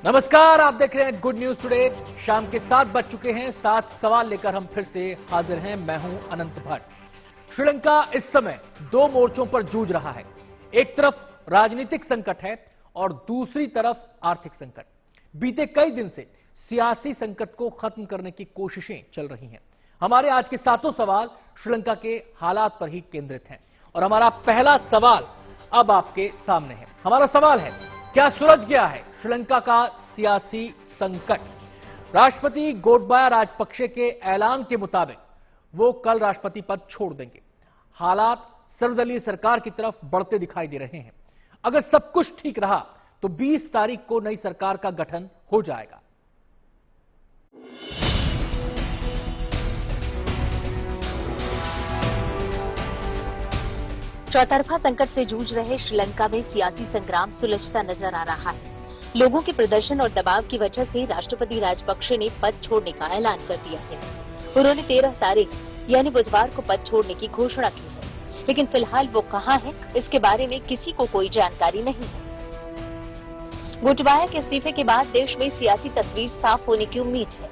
नमस्कार, आप देख रहे हैं गुड न्यूज टुडे। शाम के 7 बज चुके हैं। 7 सवाल लेकर हम फिर से हाजिर हैं। मैं हूं अनंत भट्ट। श्रीलंका इस समय 2 मोर्चों पर जूझ रहा है। एक तरफ राजनीतिक संकट है और दूसरी तरफ आर्थिक संकट। बीते कई दिन से सियासी संकट को खत्म करने की कोशिशें चल रही हैं। हमारे आज के 7 सवाल श्रीलंका के हालात पर ही केंद्रित हैं और हमारा पहला सवाल अब आपके सामने है। हमारा सवाल है, क्या सुलझ गया है श्रीलंका का सियासी संकट? राष्ट्रपति गोटबाया राजपक्षे के ऐलान के मुताबिक वो कल राष्ट्रपति पद छोड़ देंगे। हालात सर्वदलीय सरकार की तरफ बढ़ते दिखाई दे रहे हैं। अगर सब कुछ ठीक रहा तो 20 तारीख को नई सरकार का गठन हो जाएगा। चौतरफा संकट से जूझ रहे श्रीलंका में सियासी संग्राम सुलझता नजर आ रहा है। लोगों के प्रदर्शन और दबाव की वजह से राष्ट्रपति राजपक्षे ने पद छोड़ने का ऐलान कर दिया है। उन्होंने 13 तारीख यानी बुधवार को पद छोड़ने की घोषणा की है, लेकिन फिलहाल वो कहां है, इसके बारे में किसी को कोई जानकारी नहीं है। गोटबाया के इस्तीफे के बाद देश में सियासी तस्वीर साफ होने की उम्मीद है।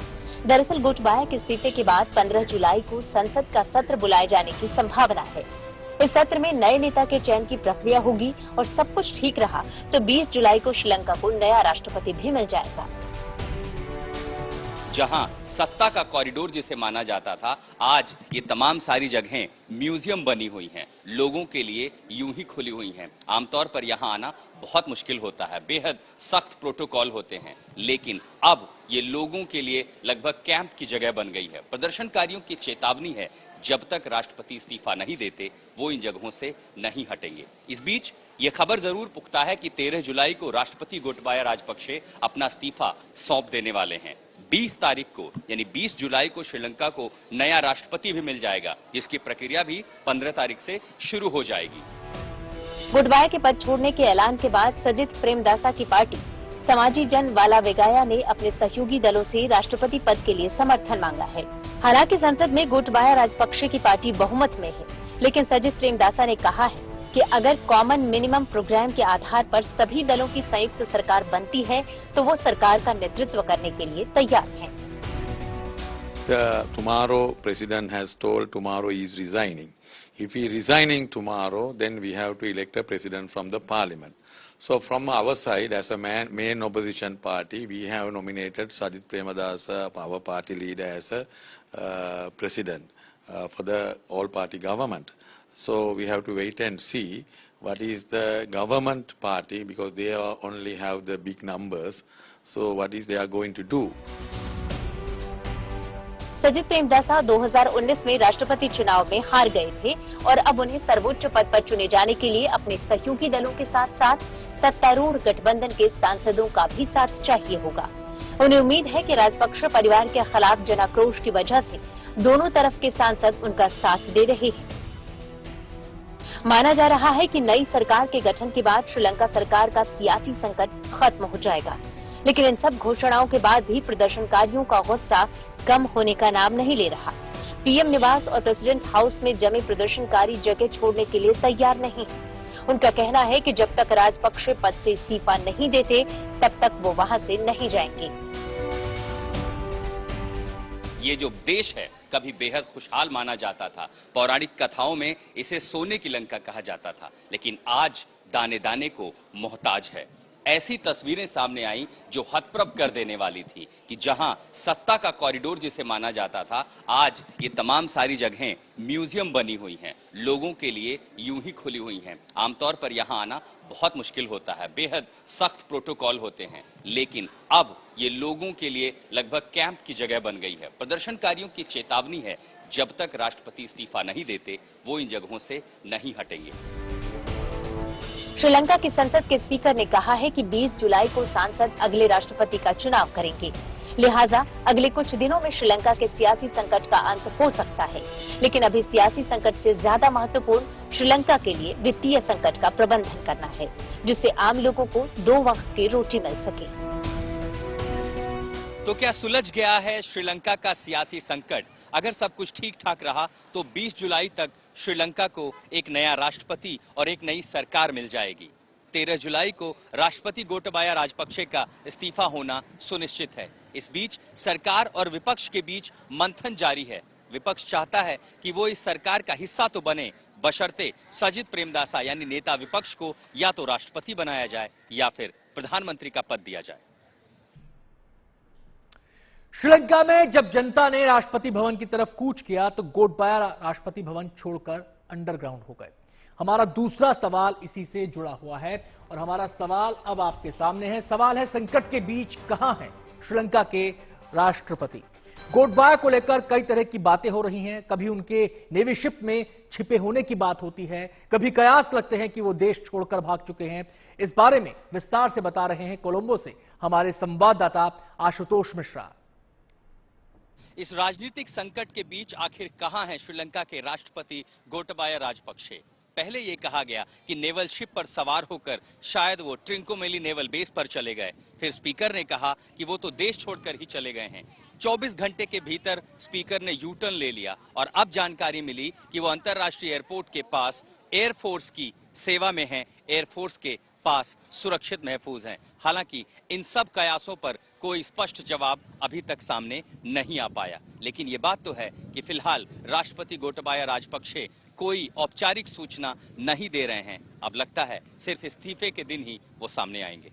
दरअसल गोटबाया के इस्तीफे के बाद 15 जुलाई को संसद का सत्र बुलाए जाने की संभावना है। इस सत्र में नए नेता के चयन की प्रक्रिया होगी और सब कुछ ठीक रहा तो 20 जुलाई को श्रीलंका को नया राष्ट्रपति भी मिल जाएगा। जहां सत्ता का कॉरिडोर जिसे माना जाता था, आज ये तमाम सारी जगहें म्यूजियम बनी हुई हैं, लोगों के लिए यूं ही खुली हुई हैं। आमतौर पर यहां आना बहुत मुश्किल होता है, बेहद सख्त प्रोटोकॉल होते हैं, लेकिन अब ये लोगों के लिए लगभग कैंप की जगह बन गई है। प्रदर्शनकारियों की चेतावनी है, जब तक राष्ट्रपति इस्तीफा नहीं देते वो इन जगहों से नहीं हटेंगे। इस बीच ये खबर जरूर पुख्ता है कि 13 जुलाई को राष्ट्रपति गोटबाया राजपक्षे अपना इस्तीफा सौंप देने वाले हैं। 20 तारीख को यानी 20 जुलाई को श्रीलंका को नया राष्ट्रपति भी मिल जाएगा, जिसकी प्रक्रिया भी 15 तारीख से शुरू हो जाएगी। गोटबाया के पद छोड़ने के ऐलान के बाद सजित प्रेमदासा की पार्टी समाजी जन वालावेगाया ने अपने सहयोगी दलों से राष्ट्रपति पद के लिए समर्थन मांगा है। हालांकि संसद में गोटबाया राजपक्षे की पार्टी बहुमत में है, लेकिन सजित प्रेमदासा ने कहा है कि अगर कॉमन मिनिमम प्रोग्राम के आधार पर सभी दलों की संयुक्त सरकार बनती है तो वो सरकार का नेतृत्व करने के लिए तैयार है। Tomorrow president has told tomorrow he is resigning. If he is resigning tomorrow, then we have to elect a president from the parliament. So from our side, as a main opposition party, we have nominated Sajith Premadasa, our party leader, as a president for the all-party government. So we have to wait and see what is the government party, because they only have the big numbers. So what is they are going to do. सजित प्रेमदासा 2019 में राष्ट्रपति चुनाव में हार गए थे और अब उन्हें सर्वोच्च पद पर चुने जाने के लिए अपने सहयोगी दलों के साथ साथ सत्तारूढ़ गठबंधन के सांसदों का भी साथ चाहिए होगा। उन्हें उम्मीद है कि राजपक्षे परिवार के खिलाफ जनाक्रोश की वजह से दोनों तरफ के सांसद उनका साथ दे रहे हैं। माना जा रहा है कि नई सरकार के गठन के बाद श्रीलंका सरकार का सियासी संकट खत्म हो जाएगा, लेकिन इन सब घोषणाओं के बाद भी प्रदर्शनकारियों का गुस्सा कम होने का नाम नहीं ले रहा। पीएम निवास और प्रेसिडेंट हाउस में जमे प्रदर्शनकारी जगह छोड़ने के लिए तैयार नहीं है। उनका कहना है कि जब तक राजपक्षे पद से इस्तीफा नहीं देते तब तक वो वहां से नहीं जाएंगे। ये जो देश है कभी बेहद खुशहाल माना जाता था। पौराणिक कथाओं में इसे सोने की लंका कहा जाता था, लेकिन आज दाने दाने को मोहताज है। ऐसी तस्वीरें सामने आई जो हतप्रभ कर देने वाली थी कि जहां सत्ता का कॉरिडोर जिसे माना जाता था, आज ये तमाम सारी जगहें म्यूजियम बनी हुई हैं, लोगों के लिए यूं ही खुली हुई हैं। आमतौर पर यहां आना बहुत मुश्किल होता है, बेहद सख्त प्रोटोकॉल होते हैं, लेकिन अब ये लोगों के लिए लगभग कैंप की जगह बन गई है। प्रदर्शनकारियों की चेतावनी है, जब तक राष्ट्रपति इस्तीफा नहीं देते वो इन जगहों से नहीं हटेंगे। श्रीलंका की संसद के स्पीकर ने कहा है कि 20 जुलाई को सांसद अगले राष्ट्रपति का चुनाव करेंगे। लिहाजा अगले कुछ दिनों में श्रीलंका के सियासी संकट का अंत हो सकता है, लेकिन अभी सियासी संकट से ज्यादा महत्वपूर्ण श्रीलंका के लिए वित्तीय संकट का प्रबंधन करना है, जिससे आम लोगों को 2 वक्त की रोटी मिल सके। तो क्या सुलझ गया है श्रीलंका का सियासी संकट? अगर सब कुछ ठीक ठाक रहा तो 20 जुलाई तक श्रीलंका को एक नया राष्ट्रपति और एक नई सरकार मिल जाएगी। 13 जुलाई को राष्ट्रपति गोटबाया राजपक्षे का इस्तीफा होना सुनिश्चित है। इस बीच सरकार और विपक्ष के बीच मंथन जारी है। विपक्ष चाहता है कि वो इस सरकार का हिस्सा तो बने, बशर्ते सजित प्रेमदासा यानी नेता विपक्ष को या तो राष्ट्रपति बनाया जाए या फिर प्रधानमंत्री का पद दिया जाए। श्रीलंका में जब जनता ने राष्ट्रपति भवन की तरफ कूच किया तो गोटबाया राष्ट्रपति भवन छोड़कर अंडरग्राउंड हो गए। हमारा दूसरा सवाल इसी से जुड़ा हुआ है और हमारा सवाल अब आपके सामने है। सवाल है, संकट के बीच कहां हैं श्रीलंका के राष्ट्रपति? गोटबाया को लेकर कई तरह की बातें हो रही हैं। कभी उनके नेवी शिप में छिपे होने की बात होती है, कभी कयास लगते हैं कि वो देश छोड़कर भाग चुके हैं। इस बारे में विस्तार से बता रहे हैं कोलंबो से हमारे संवाददाता आशुतोष मिश्रा। इस राजनीतिक संकट के बीच आखिर कहां हैं श्रीलंका के राष्ट्रपति गोटबाया राजपक्षे? पहले ये कहा गया कि नेवल शिप पर सवार होकर शायद वो ट्रिंकोमेली नेवल बेस पर चले गए। फिर स्पीकर ने कहा कि वो तो देश छोड़कर ही चले गए हैं। 24 घंटे के भीतर स्पीकर ने यू टर्न ले लिया और अब जानकारी मिली कि वो अंतर्राष्ट्रीय एयरपोर्ट के पास एयरफोर्स की सेवा में हैं, एयरफोर्स के पास सुरक्षित महफूज हैं। हालांकि इन सब कयासों पर कोई स्पष्ट जवाब अभी तक सामने नहीं आ पाया, लेकिन ये बात तो है कि फिलहाल राष्ट्रपति गोटबाया राजपक्षे कोई औपचारिक सूचना नहीं दे रहे हैं। अब लगता है सिर्फ इस्तीफे के दिन ही वो सामने आएंगे।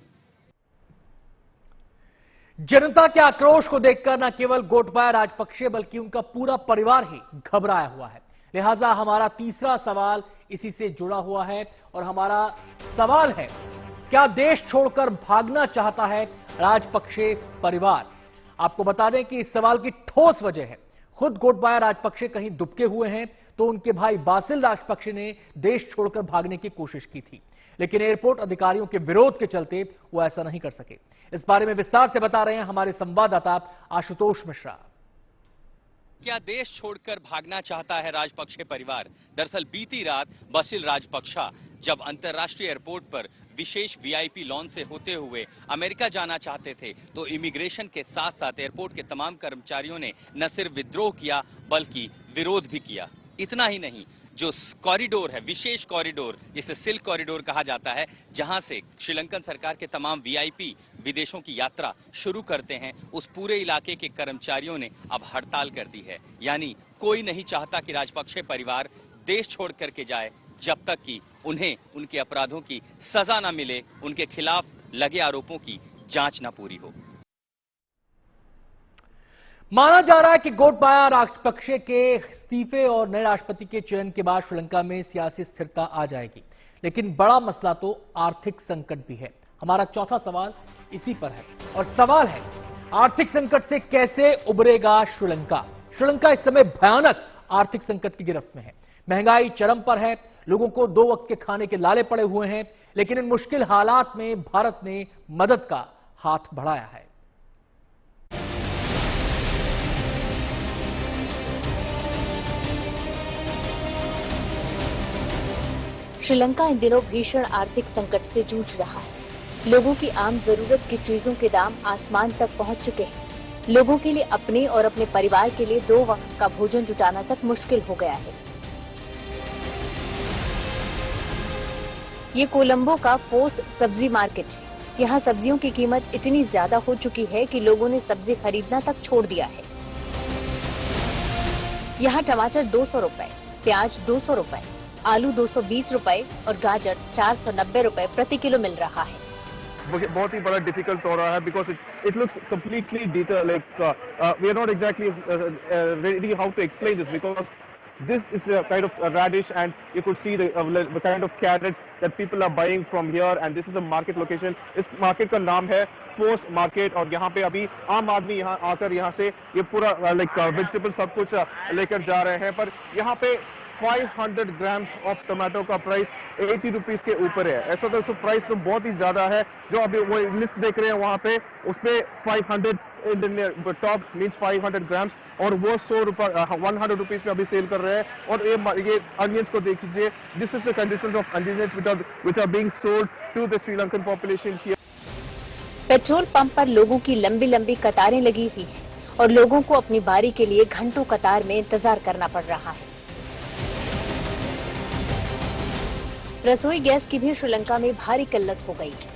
जनता के आक्रोश को देखकर न केवल गोटबाया राजपक्षे बल्कि उनका पूरा परिवार ही घबराया हुआ है। लिहाजा हमारा तीसरा सवाल इसी से जुड़ा हुआ है और हमारा सवाल है, क्या देश छोड़कर भागना चाहता है राजपक्षे परिवार? आपको बता दें कि इस सवाल की ठोस वजह है, खुद गोटबाया राजपक्षे कहीं दुबके हुए हैं तो उनके भाई बासिल राजपक्षे ने देश छोड़कर भागने की कोशिश की थी, लेकिन एयरपोर्ट अधिकारियों के विरोध के चलते वो ऐसा नहीं कर सके। इस बारे में विस्तार से बता रहे हैं हमारे संवाददाता आशुतोष मिश्रा। क्या देश छोड़कर भागना चाहता है राजपक्षे परिवार? दरअसल बीती रात बासिल राजपक्षा जब अंतर्राष्ट्रीय एयरपोर्ट पर विशेष वीआईपी लॉन्च से होते हुए अमेरिका जाना चाहते थे तो इमिग्रेशन के साथ साथ एयरपोर्ट के तमाम कर्मचारियों ने न सिर्फ विद्रोह किया बल्कि विरोध भी किया। इतना ही नहीं, जो कॉरिडोर है, विशेष कॉरिडोर, जिसे सिल्क कॉरिडोर कहा जाता है, जहां से श्रीलंकन सरकार के तमाम वीआईपी विदेशों की यात्रा शुरू करते हैं, उस पूरे इलाके के कर्मचारियों ने अब हड़ताल कर दी है। यानी कोई नहीं चाहता कि राजपक्षे परिवार देश छोड़ करके जाए जब तक कि उन्हें उनके अपराधों की सजा न मिले, उनके खिलाफ लगे आरोपों की जांच न पूरी हो। माना जा रहा है कि गोटबाया राजपक्षे के इस्तीफे और नए राष्ट्रपति के चयन के बाद श्रीलंका में सियासी स्थिरता आ जाएगी, लेकिन बड़ा मसला तो आर्थिक संकट भी है। हमारा चौथा सवाल इसी पर है और सवाल है, आर्थिक संकट से कैसे उबरेगा श्रीलंका? श्रीलंका इस समय भयानक आर्थिक संकट की गिरफ्त में है। महंगाई चरम पर है, लोगों को 2 वक्त के खाने के लाले पड़े हुए हैं, लेकिन इन मुश्किल हालात में भारत ने मदद का हाथ बढ़ाया है। श्रीलंका इन दिनों भीषण आर्थिक संकट से जूझ रहा है। लोगों की आम जरूरत की चीजों के दाम आसमान तक पहुंच चुके हैं। लोगों के लिए अपने और अपने परिवार के लिए 2 वक्त का भोजन जुटाना तक मुश्किल हो गया है। ये कोलंबो का फोस सब्जी मार्केट है। यहाँ सब्जियों की कीमत इतनी ज्यादा हो चुकी है कि लोगों ने सब्जी खरीदना तक छोड़ दिया है। यहाँ टमाटर 200 रुपए, प्याज 200 रुपए, आलू 220 रुपए और गाजर 490 रुपए प्रति किलो मिल रहा है। बहुत ही बड़ा डिफिकल्ट हो रहा है because it looks completely like we are not exactly ready how to explain this because this is a kind of a radish and you could see the kind of carrots that people are buying from here and this is a market location. इस market का नाम है force market और यहाँ पे अभी आम आदमी यहाँ आकर यहाँ से ये पूरा लाइक वेजिटेबल सब कुछ लेकर जा रहे हैं, पर यहाँ पे 500 ग्राम्स ऑफ टमाटो का प्राइस 80 रुपीज के ऊपर है। ऐसा तो प्राइस तो बहुत ही ज्यादा है। जो अभी वो लिस्ट देख रहे हैं वहाँ पे उसपे 500 टॉप मीन्स 500 ग्राम्स और वो 100 रुपीज में अभी सेल कर रहे हैं। और ये अनियंस को देख लीजिए, this is the condition of onions which are being sold to the Sri Lankan population here. Petrol pump पर लोगों की लंबी लंबी कतारें लगी हुई हैं और लोगों को अपनी बारी के लिए घंटों कतार में इंतजार करना पड़ रहा है। रसोई गैस की भी श्रीलंका में भारी किल्लत हो गई है।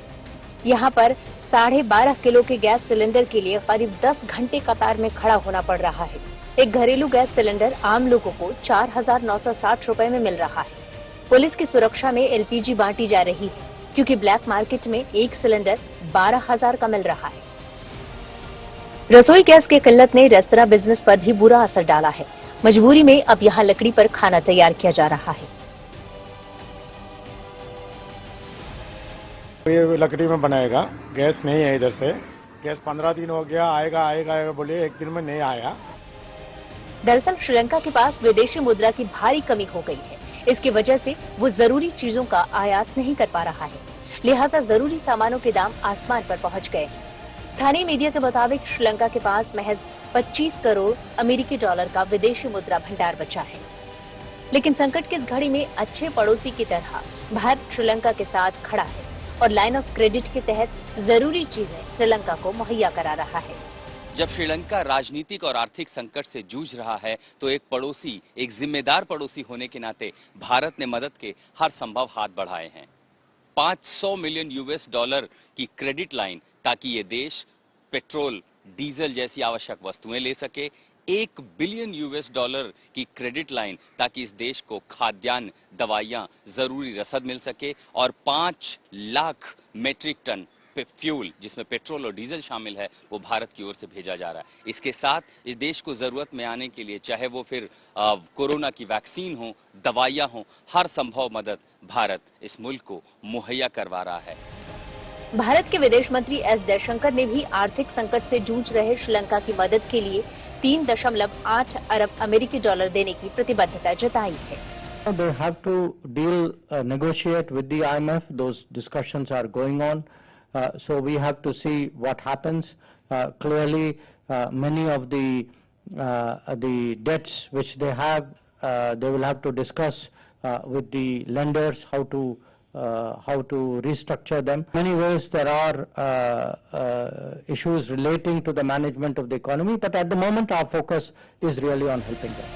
यहाँ पर 12.5 किलो के गैस सिलेंडर के लिए करीब 10 घंटे कतार में खड़ा होना पड़ रहा है। एक घरेलू गैस सिलेंडर आम लोगों को 4,960 रुपए में मिल रहा है। पुलिस की सुरक्षा में एलपीजी बांटी जा रही है, क्योंकि ब्लैक मार्केट में एक सिलेंडर 12,000 का मिल रहा है। रसोई गैस की किल्लत ने रेस्तरां बिजनेस पर भी बुरा असर डाला है। मजबूरी में अब यहाँ लकड़ी पर खाना तैयार किया जा रहा है। ये लकड़ी में बनाएगा, गैस नहीं है इधर से। गैस 15 दिन हो गया, आएगा बोले, एक दिन में नहीं आया। दरअसल श्रीलंका के पास विदेशी मुद्रा की भारी कमी हो गई है। इसकी वजह से वो जरूरी चीजों का आयात नहीं कर पा रहा है, लिहाजा जरूरी सामानों के दाम आसमान पर पहुंच गए हैं। स्थानीय मीडिया के मुताबिक श्रीलंका के पास महज 25 करोड़ अमेरिकी डॉलर का विदेशी मुद्रा भंडार बचा है। लेकिन संकट की इस घड़ी में अच्छे पड़ोसी की तरह भारत श्रीलंका के साथ खड़ा है और लाइन ऑफ क्रेडिट के तहत जरूरी चीजें श्रीलंका को मुहैया करा रहा है। जब श्रीलंका राजनीतिक और आर्थिक संकट से जूझ रहा है तो एक पड़ोसी, एक जिम्मेदार पड़ोसी होने के नाते भारत ने मदद के हर संभव हाथ बढ़ाए हैं। 500 मिलियन यूएस डॉलर की क्रेडिट लाइन, ताकि ये देश पेट्रोल, डीजल जैसी आवश्यक वस्तुएं ले सके। 1 बिलियन यूएस डॉलर की क्रेडिट लाइन, ताकि इस देश को खाद्यान्न, दवाइयां, जरूरी रसद मिल सके। और 5 लाख मेट्रिक टन फ्यूल, जिसमें पेट्रोल और डीजल शामिल है, वो भारत की ओर से भेजा जा रहा है। इसके साथ इस देश को जरूरत में आने के लिए, चाहे वो फिर कोरोना की वैक्सीन हो, दवाइयां हो, हर संभव मदद भारत इस मुल्क को मुहैया करवा रहा है। भारत के विदेश मंत्री एस जयशंकर ने भी आर्थिक संकट से जूझ रहे श्रीलंका की मदद के लिए 3.8 अरब अमेरिकी डॉलर देने की प्रतिबद्धता जताई है। They have to negotiate with the IMF. Those discussions are going on. So we have to see what happens. Clearly, many of the debts which they have, they will have to discuss with the lenders how to restructure them. In many ways, there are issues relating to the management of the economy, but at the moment, our focus is really on helping them.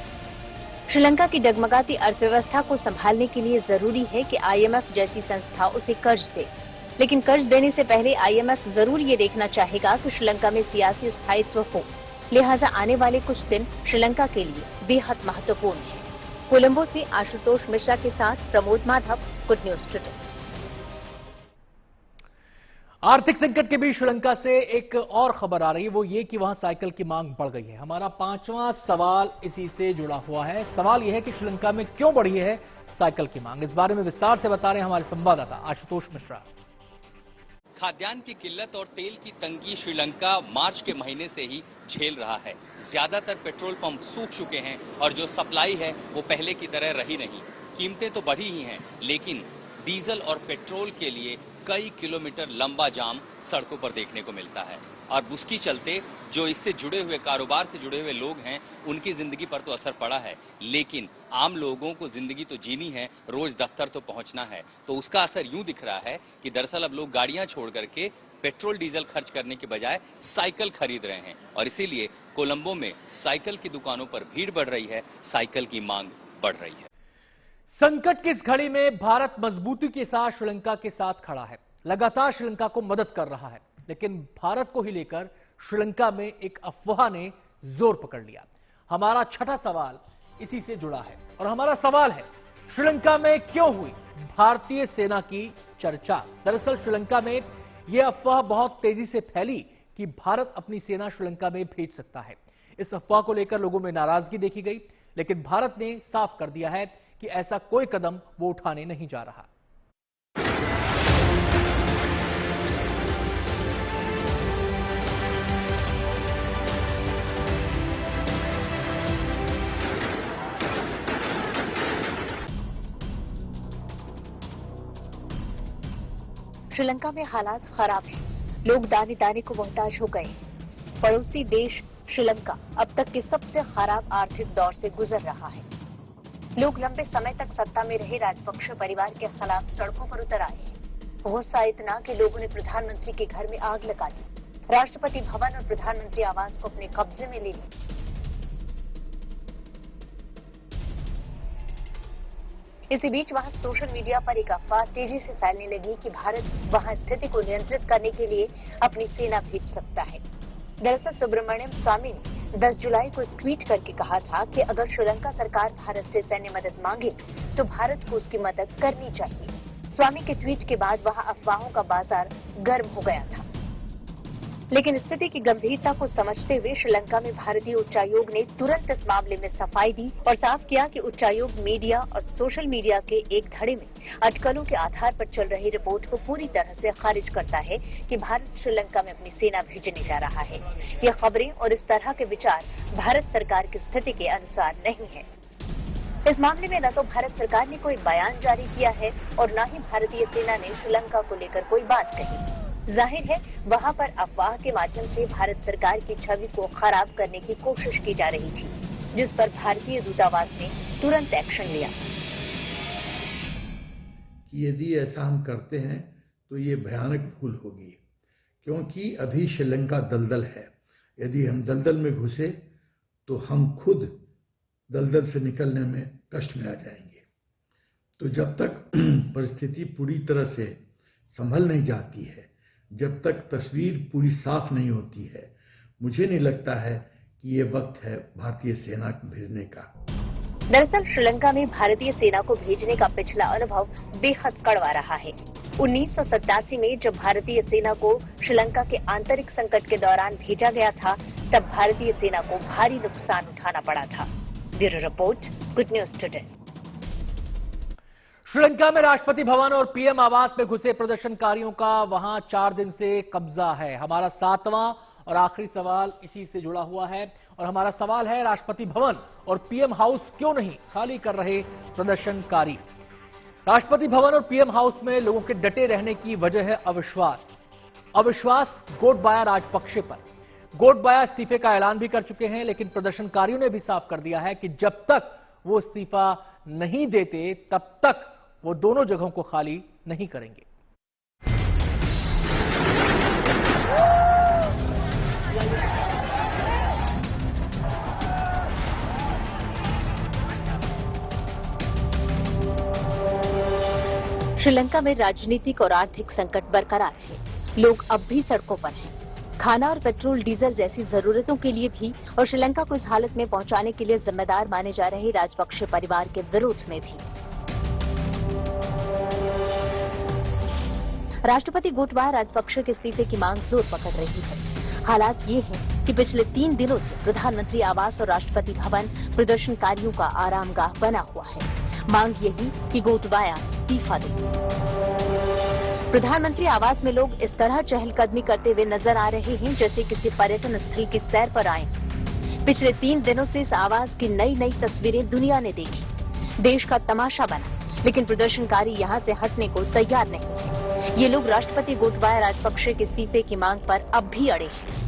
Sri Lanka की डगमगाती अर्थव्यवस्था को संभालने के लिए जरूरी है कि IMF जैसी संस्था उसे कर्ज दे। लेकिन कर्ज देने से पहले आईएमएफ जरूर ये देखना चाहेगा कि श्रीलंका में सियासी स्थायित्व हो। लिहाजा आने वाले कुछ दिन श्रीलंका के लिए बेहद महत्वपूर्ण है। कोलंबो से आशुतोष मिश्रा के साथ Pramod Madhav, good news today. आर्थिक संकट के बीच श्रीलंका से एक और खबर आ रही है, वो ये कि वहां साइकिल की मांग बढ़ गई है। हमारा 5वां सवाल इसी से जुड़ा हुआ है। सवाल यह है कि श्रीलंका में क्यों बढ़ी है साइकिल की मांग। इस बारे में विस्तार से बता रहे हैं हमारे संवाददाता आशुतोष मिश्रा। खाद्यान्न की किल्लत और तेल की तंगी श्रीलंका मार्च के महीने से ही झेल रहा है। ज्यादातर पेट्रोल पंप सूख चुके हैं और जो सप्लाई है वो पहले की तरह रही नहीं। कीमतें तो बढ़ी ही हैं, लेकिन डीजल और पेट्रोल के लिए कई किलोमीटर लंबा जाम सड़कों पर देखने को मिलता है। और उसकी चलते जो इससे जुड़े हुए, कारोबार से जुड़े हुए लोग हैं, उनकी जिंदगी पर तो असर पड़ा है, लेकिन आम लोगों को जिंदगी तो जीनी है, रोज दफ्तर तो पहुंचना है। तो उसका असर यूं दिख रहा है कि दरअसल अब लोग गाड़ियां छोड़ करके पेट्रोल डीजल खर्च करने के बजाय साइकिल खरीद रहे हैं। और इसीलिए कोलंबो में साइकिल की दुकानों पर भीड़ बढ़ रही है, साइकिल की मांग बढ़ रही है। संकट की इस घड़ी में भारत मजबूती के साथ श्रीलंका के साथ खड़ा है, लगातार श्रीलंका को मदद कर रहा है। लेकिन भारत को ही लेकर श्रीलंका में एक अफवाह ने जोर पकड़ लिया। हमारा छठा सवाल इसी से जुड़ा है और हमारा सवाल है, श्रीलंका में क्यों हुई भारतीय सेना की चर्चा। दरअसल श्रीलंका में यह अफवाह बहुत तेजी से फैली कि भारत अपनी सेना श्रीलंका में भेज सकता है। इस अफवाह को लेकर लोगों में नाराजगी देखी गई, लेकिन भारत ने साफ कर दिया है कि ऐसा कोई कदम वो उठाने नहीं जा रहा। श्रीलंका में हालात खराब हैं। लोग दाने दाने को मोहताज हो गए हैं। पड़ोसी देश श्रीलंका अब तक के सबसे खराब आर्थिक दौर से गुजर रहा है। लोग लंबे समय तक सत्ता में रहे राजपक्ष परिवार के खिलाफ सड़कों पर उतर आए हैं। गुस्सा इतना कि लोगों ने प्रधानमंत्री के घर में आग लगा दी, राष्ट्रपति भवन और प्रधानमंत्री आवास को अपने कब्जे में ले लिया। इसी बीच वहां सोशल मीडिया पर एक अफवाह तेजी से फैलने लगी कि भारत वहां स्थिति को नियंत्रित करने के लिए अपनी सेना भेज सकता है। दरअसल सुब्रमण्यम स्वामी ने 10 जुलाई को एक ट्वीट करके कहा था कि अगर श्रीलंका सरकार भारत से सैन्य मदद मांगे तो भारत को उसकी मदद करनी चाहिए। स्वामी के ट्वीट के बाद वहां अफवाहों का बाजार गर्म हो गया था। लेकिन स्थिति की गंभीरता को समझते हुए श्रीलंका में भारतीय उच्चायोग ने तुरंत इस मामले में सफाई दी और साफ किया कि उच्चायोग मीडिया और सोशल मीडिया के एक धड़े में अटकलों के आधार पर चल रही रिपोर्ट को पूरी तरह से खारिज करता है कि भारत श्रीलंका में अपनी सेना भेजने जा रहा है। ये खबरें और इस तरह के विचार भारत सरकार की स्थिति के अनुसार नहीं है। इस मामले में न तो भारत सरकार ने कोई बयान जारी किया है और न ही भारतीय सेना ने श्रीलंका को लेकर कोई बात कही। जाहिर है वहां पर अफवाह के माध्यम से भारत सरकार की छवि को खराब करने की कोशिश की जा रही थी, जिस पर भारतीय दूतावास ने तुरंत एक्शन लिया। यदि ऐसा हम करते हैं तो ये भयानक भूल होगी, क्योंकि अभी श्रीलंका दलदल है। यदि हम दलदल में घुसे तो हम खुद दलदल से निकलने में कष्ट में आ जाएंगे। तो जब तक परिस्थिति पूरी तरह से संभल नहीं जाती है, जब तक तस्वीर पूरी साफ नहीं होती है, मुझे नहीं लगता है कि ये वक्त है भारतीय सेना को भेजने का। दरअसल श्रीलंका में भारतीय सेना को भेजने का पिछला अनुभव बेहद कड़वा रहा है। 1987 में जब भारतीय सेना को श्रीलंका के आंतरिक संकट के दौरान भेजा गया था, तब भारतीय सेना को भारी नुकसान उठाना पड़ा था। Bureau report, good news today. Sri Lanka में राष्ट्रपति भवन और पीएम आवास में घुसे प्रदर्शनकारियों का वहां 4 दिन से कब्जा है। हमारा 7वां और आखिरी सवाल इसी से जुड़ा हुआ है और हमारा सवाल है, राष्ट्रपति भवन और पीएम हाउस क्यों नहीं खाली कर रहे प्रदर्शनकारी? राष्ट्रपति भवन और पीएम हाउस में लोगों के डटे रहने की वजह है अविश्वास गोटबाया राजपक्षे पर। गोटबाया इस्तीफे का ऐलान भी कर चुके हैं, लेकिन प्रदर्शनकारियों ने भी साफ कर दिया है कि जब तक वो इस्तीफा नहीं देते तब तक वो दोनों जगहों को खाली नहीं करेंगे। श्रीलंका में राजनीतिक और आर्थिक संकट बरकरार है। लोग अब भी सड़कों पर हैं। खाना और पेट्रोल डीजल जैसी जरूरतों के लिए भी और श्रीलंका को इस हालत में पहुंचाने के लिए जिम्मेदार माने जा रहे राजपक्षे परिवार के विरोध में भी। राष्ट्रपति गोटबाया राजपक्षे के इस्तीफे की मांग जोर पकड़ रही है। हालात ये हैं कि पिछले 3 दिनों से प्रधानमंत्री आवास और राष्ट्रपति भवन प्रदर्शनकारियों का आरामगाह बना हुआ है। मांग यही कि गोटबाया इस्तीफा दें। प्रधानमंत्री आवास में लोग इस तरह चहलकदमी करते हुए नजर आ रहे हैं जैसे किसी पर्यटन स्थल की सैर पर आए। पिछले 3 दिनों से इस आवास की नई नई तस्वीरें दुनिया ने देखी। देश का तमाशा बना, लेकिन प्रदर्शनकारी यहां से हटने को तैयार नहीं है। ये लोग राष्ट्रपति गोटबाया राजपक्षे के इस्तीफे की मांग पर अब भी अड़े हैं।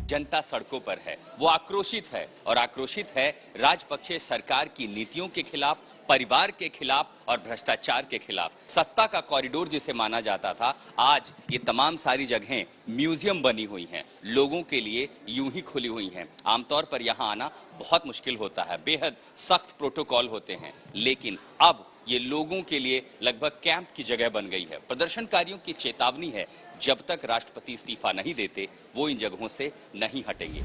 जनता सड़कों पर है, वो आक्रोशित है और आक्रोशित है राजपक्षे सरकार की नीतियों के खिलाफ, परिवार के खिलाफ और भ्रष्टाचार के खिलाफ। सत्ता का कॉरिडोर जिसे माना जाता था, आज ये तमाम सारी जगहें म्यूजियम बनी हुई हैं, लोगों के लिए यूं ही खुली हुई हैं। आमतौर पर यहां आना बहुत मुश्किल होता है, बेहद सख्त प्रोटोकॉल होते हैं, लेकिन अब ये लोगों के लिए लगभग कैंप की जगह बन गई है। प्रदर्शनकारियों की चेतावनी है, जब तक राष्ट्रपति इस्तीफा नहीं देते वो इन जगहों से नहीं हटेंगे।